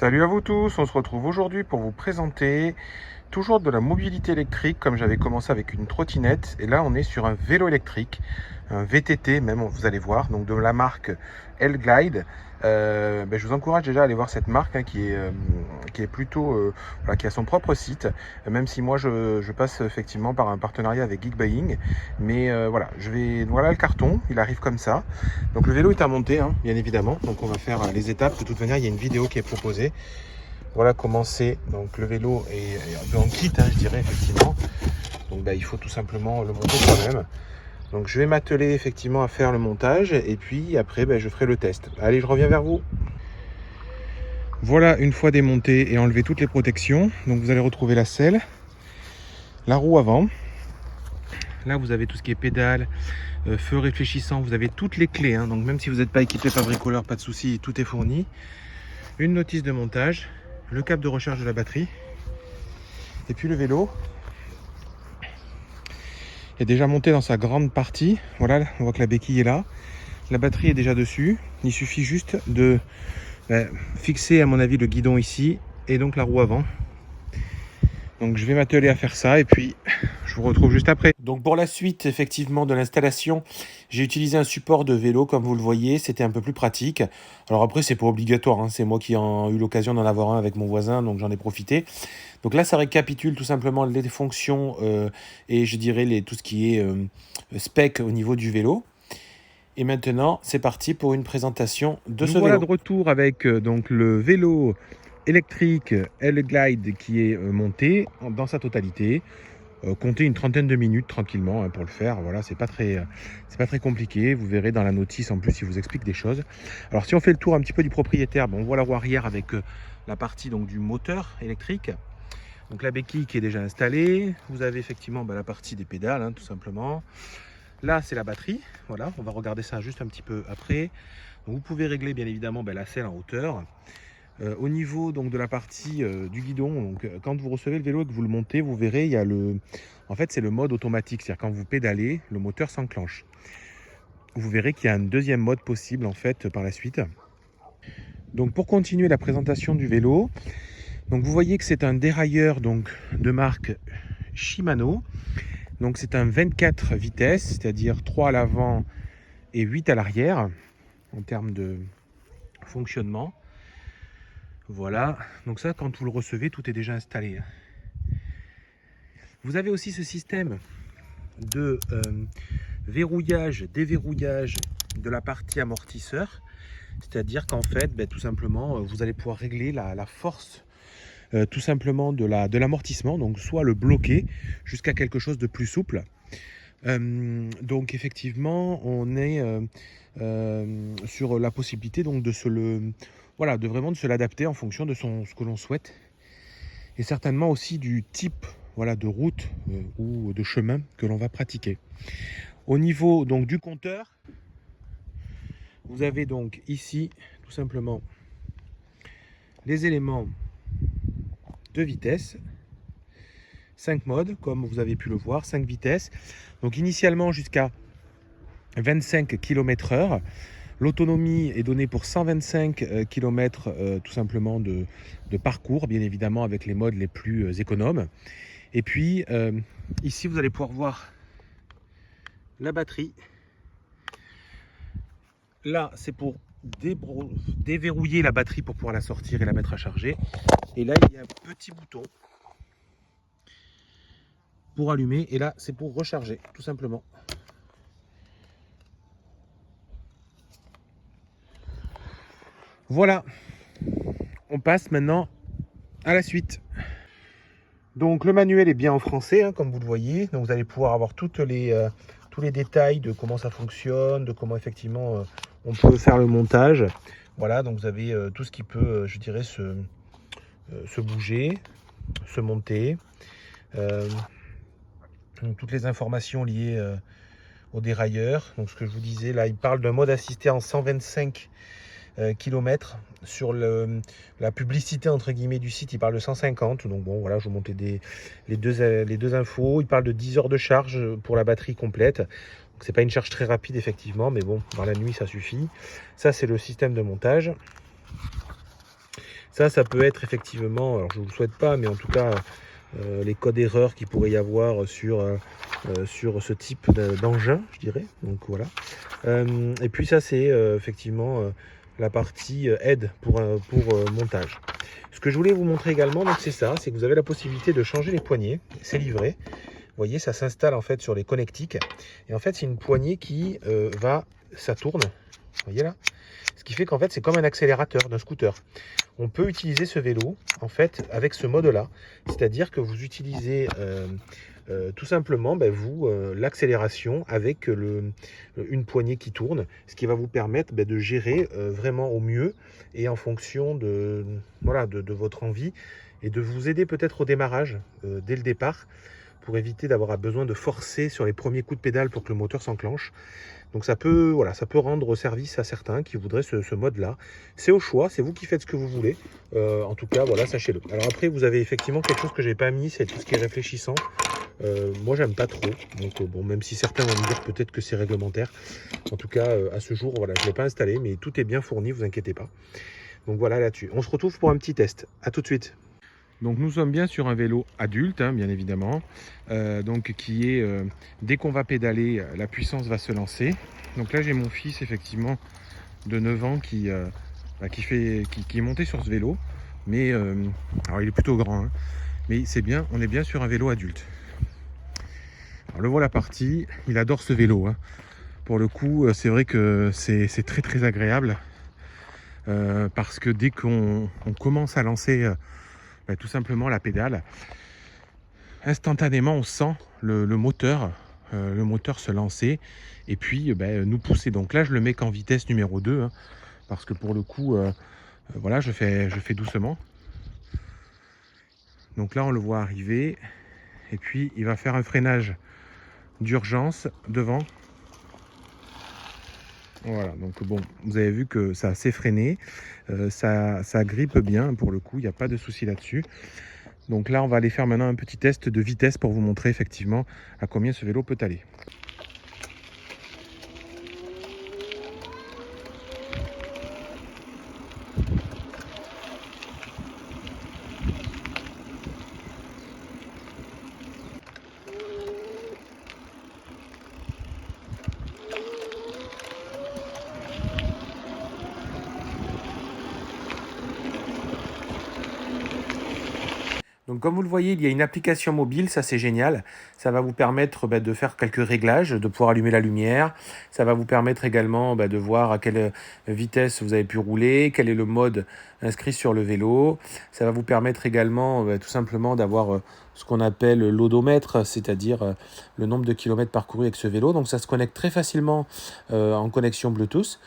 Salut à vous tous, on se retrouve aujourd'hui pour vous présenter toujours de la mobilité électrique comme j'avais commencé avec une trottinette et là on est sur un vélo électrique, un VTT même vous allez voir, donc de la marque L-Glide. Je vous encourage déjà à aller voir cette marque qui est plutôt voilà, qui a son propre site, même si moi je passe effectivement par un partenariat avec Geekbuying, mais voilà, voilà le carton, il arrive comme ça. Donc le vélo est à monter bien évidemment, donc on va faire les étapes. De toute manière il y a une vidéo qui est proposée. Voilà comment c'est. Donc le vélo est un peu en kit, je dirais effectivement. Donc il faut tout simplement le monter quand même. Donc je vais m'atteler effectivement à faire le montage et puis après je ferai le test. Allez, je reviens vers vous. Voilà, une fois démonté et enlevé toutes les protections, donc vous allez retrouver la selle, la roue avant. Là vous avez tout ce qui est pédale, feu réfléchissant, vous avez toutes les clés, donc même si vous n'êtes pas équipé par bricoleur, pas de souci, tout est fourni. Une notice de montage, le câble de recharge de la batterie et puis le vélo est déjà monté dans sa grande partie. Voilà, on voit que la béquille est là, la batterie est déjà dessus, il suffit juste de fixer à mon avis le guidon ici et donc la roue avant. Donc je vais m'atteler à faire ça et puis je vous retrouve juste après. Donc pour la suite effectivement de l'installation, j'ai utilisé un support de vélo comme vous le voyez, c'était un peu plus pratique. Alors après c'est pas obligatoire, c'est moi qui ai eu l'occasion d'en avoir un avec mon voisin, donc j'en ai profité. Donc là ça récapitule tout simplement les fonctions et je dirais tout ce qui est spec au niveau du vélo. Et maintenant c'est parti pour une présentation de ce vélo. Voilà de retour avec donc le vélo électrique L-Glide qui est monté dans sa totalité. Comptez une trentaine de minutes tranquillement pour le faire. Voilà, c'est pas très compliqué. Vous verrez dans la notice en plus, il vous explique des choses. Alors si on fait le tour un petit peu du propriétaire, on voit la roue arrière avec la partie donc du moteur électrique. Donc la béquille qui est déjà installée. Vous avez effectivement la partie des pédales, tout simplement. Là c'est la batterie. Voilà, on va regarder ça juste un petit peu après. Donc, vous pouvez régler bien évidemment la selle en hauteur. Au niveau donc de la partie du guidon, donc quand vous recevez le vélo et que vous le montez, vous verrez il y a en fait c'est le mode automatique, c'est-à-dire quand vous pédalez, le moteur s'enclenche. Vous verrez qu'il y a un deuxième mode possible en fait par la suite. Donc pour continuer la présentation du vélo, donc vous voyez que c'est un dérailleur donc de marque Shimano. Donc c'est un 24 vitesses, c'est-à-dire 3 à l'avant et 8 à l'arrière en termes de fonctionnement. Voilà, donc ça quand vous le recevez, tout est déjà installé. Vous avez aussi ce système de verrouillage, déverrouillage de la partie amortisseur, c'est-à-dire qu'en fait, tout simplement, vous allez pouvoir régler la force tout simplement de l'amortissement, donc soit le bloquer jusqu'à quelque chose de plus souple. Donc effectivement, on est sur la possibilité donc de vraiment de se l'adapter en fonction de ce que l'on souhaite et certainement aussi du type de route ou de chemin que l'on va pratiquer. Au niveau donc du compteur, vous avez donc ici tout simplement les éléments de vitesse, 5 modes comme vous avez pu le voir, 5 vitesses, donc initialement jusqu'à 25 km/h. L'autonomie est donnée pour 125 km tout simplement de parcours, bien évidemment avec les modes les plus économes. Et puis ici vous allez pouvoir voir la batterie. Là c'est pour déverrouiller la batterie pour pouvoir la sortir et la mettre à charger. Et là il y a un petit bouton pour allumer et là c'est pour recharger tout simplement. Voilà, on passe maintenant à la suite. Donc le manuel est bien en français, comme vous le voyez. Donc vous allez pouvoir avoir tous les détails de comment ça fonctionne, de comment effectivement on peut faire le montage. Voilà, donc vous avez tout ce qui peut, je dirais, se bouger, se monter. Donc, toutes les informations liées au dérailleur. Donc ce que je vous disais, là il parle d'un mode assisté en 125 km. Sur la publicité entre guillemets du site, il parle de 150. Donc bon, voilà, je vous montre les deux infos. Il parle de 10 heures de charge pour la batterie complète. Donc c'est pas une charge très rapide effectivement, mais bon, dans la nuit ça suffit. Ça c'est le système de montage. Ça peut être effectivement, alors je ne vous le souhaite pas, mais en tout cas les codes erreurs qu'il pourrait y avoir sur ce type d'engin, je dirais. Donc voilà. Et puis ça c'est effectivement la partie aide pour montage. Ce que je voulais vous montrer également, donc c'est ça, c'est que vous avez la possibilité de changer les poignées, c'est livré. Vous voyez, ça s'installe en fait sur les connectiques. Et en fait, c'est une poignée qui ça tourne. Vous voyez là? Ce qui fait qu'en fait, c'est comme un accélérateur d'un scooter. On peut utiliser ce vélo en fait avec ce mode-là. C'est-à-dire que vous utilisez tout simplement l'accélération avec une poignée qui tourne, ce qui va vous permettre de gérer vraiment au mieux et en fonction de votre envie et de vous aider peut-être au démarrage dès le départ, pour éviter d'avoir besoin de forcer sur les premiers coups de pédale pour que le moteur s'enclenche. Donc ça peut rendre service à certains qui voudraient ce mode-là. C'est au choix, c'est vous qui faites ce que vous voulez. En tout cas, voilà, sachez-le. Alors après, vous avez effectivement quelque chose que je n'ai pas mis, c'est tout ce qui est réfléchissant. Moi, j'aime pas trop. Donc bon, même si certains vont me dire peut-être que c'est réglementaire. En tout cas, à ce jour, voilà, je ne l'ai pas installé, mais tout est bien fourni, vous inquiétez pas. Donc voilà là-dessus. On se retrouve pour un petit test. À tout de suite. Donc nous sommes bien sur un vélo adulte, hein, bien évidemment, donc qui est, dès qu'on va pédaler, la puissance va se lancer. Donc là j'ai mon fils effectivement de 9 ans qui est monté sur ce vélo, mais alors il est plutôt grand, hein, mais c'est bien, on est bien sur un vélo adulte. Alors le voilà parti, il adore ce vélo, hein. Pour le coup c'est vrai que c'est très très agréable, parce que dès qu'on commence à lancer tout simplement la pédale, instantanément on sent le moteur se lancer et puis nous pousser. Donc là je le mets qu'en vitesse numéro 2, hein, parce que pour le coup voilà, je fais doucement. Donc là on le voit arriver et puis il va faire un freinage d'urgence devant. Voilà, donc bon, vous avez vu que ça s'est freiné, ça grippe bien pour le coup, il n'y a pas de souci là-dessus. Donc là, on va aller faire maintenant un petit test de vitesse pour vous montrer effectivement à combien ce vélo peut aller. Donc comme vous le voyez, il y a une application mobile, ça c'est génial. Ça va vous permettre de faire quelques réglages, de pouvoir allumer la lumière. Ça va vous permettre également de voir à quelle vitesse vous avez pu rouler, quel est le mode inscrit sur le vélo. Ça va vous permettre également tout simplement d'avoir ce qu'on appelle l'odomètre, c'est-à-dire le nombre de kilomètres parcourus avec ce vélo. Donc ça se connecte très facilement en connexion Bluetooth.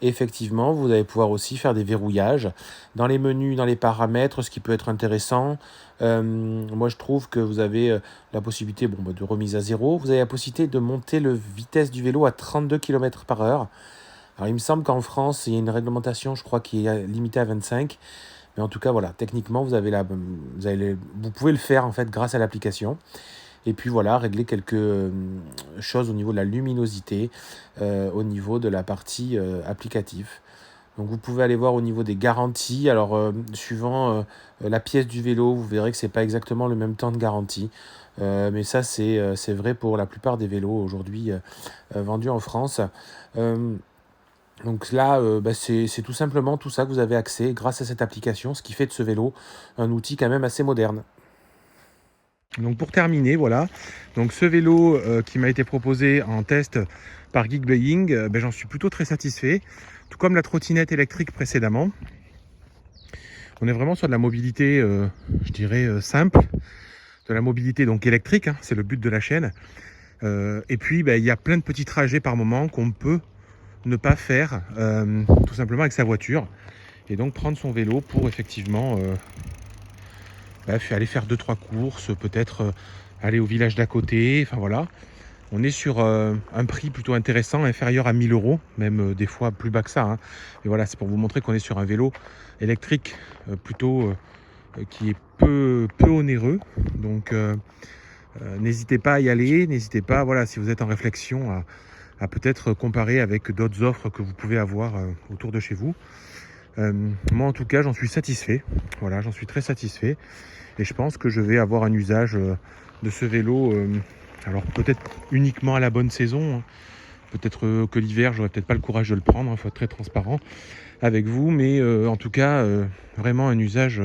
Et effectivement, vous allez pouvoir aussi faire des verrouillages dans les menus, dans les paramètres, ce qui peut être intéressant. Moi, je trouve que vous avez la possibilité de remise à zéro. Vous avez la possibilité de monter la vitesse du vélo à 32 km/h. Alors, il me semble qu'en France, il y a une réglementation, je crois, qui est limitée à 25. Mais en tout cas, voilà, techniquement, vous pouvez le faire en fait grâce à l'application. Et puis voilà, régler quelques choses au niveau de la luminosité, au niveau de la partie applicative. Donc vous pouvez aller voir au niveau des garanties. Alors suivant la pièce du vélo, vous verrez que c'est pas exactement le même temps de garantie. Mais ça c'est vrai pour la plupart des vélos aujourd'hui vendus en France. Donc là, c'est tout simplement tout ça que vous avez accès grâce à cette application, ce qui fait de ce vélo un outil quand même assez moderne. Donc pour terminer, voilà, donc ce vélo qui m'a été proposé en test par Geekblade, j'en suis plutôt très satisfait, tout comme la trottinette électrique précédemment. On est vraiment sur de la mobilité, je dirais, simple, de la mobilité donc électrique, hein, c'est le but de la chaîne. Et puis il y a plein de petits trajets par moment qu'on peut ne pas faire tout simplement avec sa voiture, et donc prendre son vélo pour effectivement aller faire 2-3 courses, peut-être aller au village d'à côté, enfin voilà. On est sur un prix plutôt intéressant, inférieur à 1000 €, même des fois plus bas que ça, hein. Et voilà, c'est pour vous montrer qu'on est sur un vélo électrique plutôt qui est peu onéreux. Donc n'hésitez pas à y aller, n'hésitez pas, voilà, si vous êtes en réflexion, à peut-être comparer avec d'autres offres que vous pouvez avoir autour de chez vous. Moi en tout cas j'en suis satisfait, voilà, j'en suis très satisfait et je pense que je vais avoir un usage de ce vélo, alors peut-être uniquement à la bonne saison, hein. Peut-être que l'hiver j'aurais peut-être pas le courage de le prendre, il faut être très transparent avec vous, mais en tout cas vraiment un usage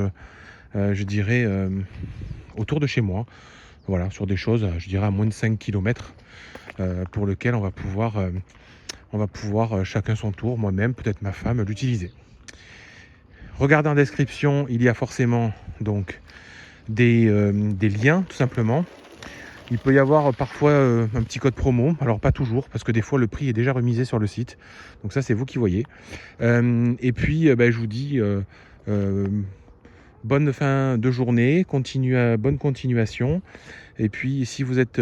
je dirais autour de chez moi, voilà, sur des choses je dirais à moins de 5 km pour lequel on va pouvoir chacun son tour, moi-même, peut-être ma femme, l'utiliser. Regardez en description, il y a forcément donc des liens tout simplement. Il peut y avoir parfois un petit code promo, alors pas toujours parce que des fois le prix est déjà remisé sur le site, donc ça c'est vous qui voyez. Et puis je vous dis bonne fin de journée, bonne continuation, et puis si vous n'êtes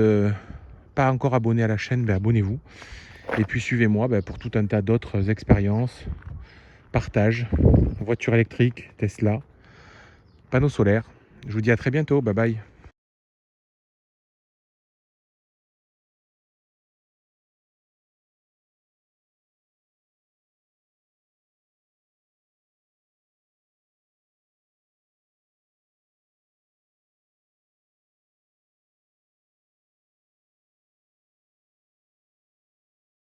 pas encore abonné à la chaîne, abonnez-vous, et puis suivez-moi pour tout un tas d'autres expériences, partage, voiture électrique, Tesla, panneaux solaires. Je vous dis à très bientôt, bye bye.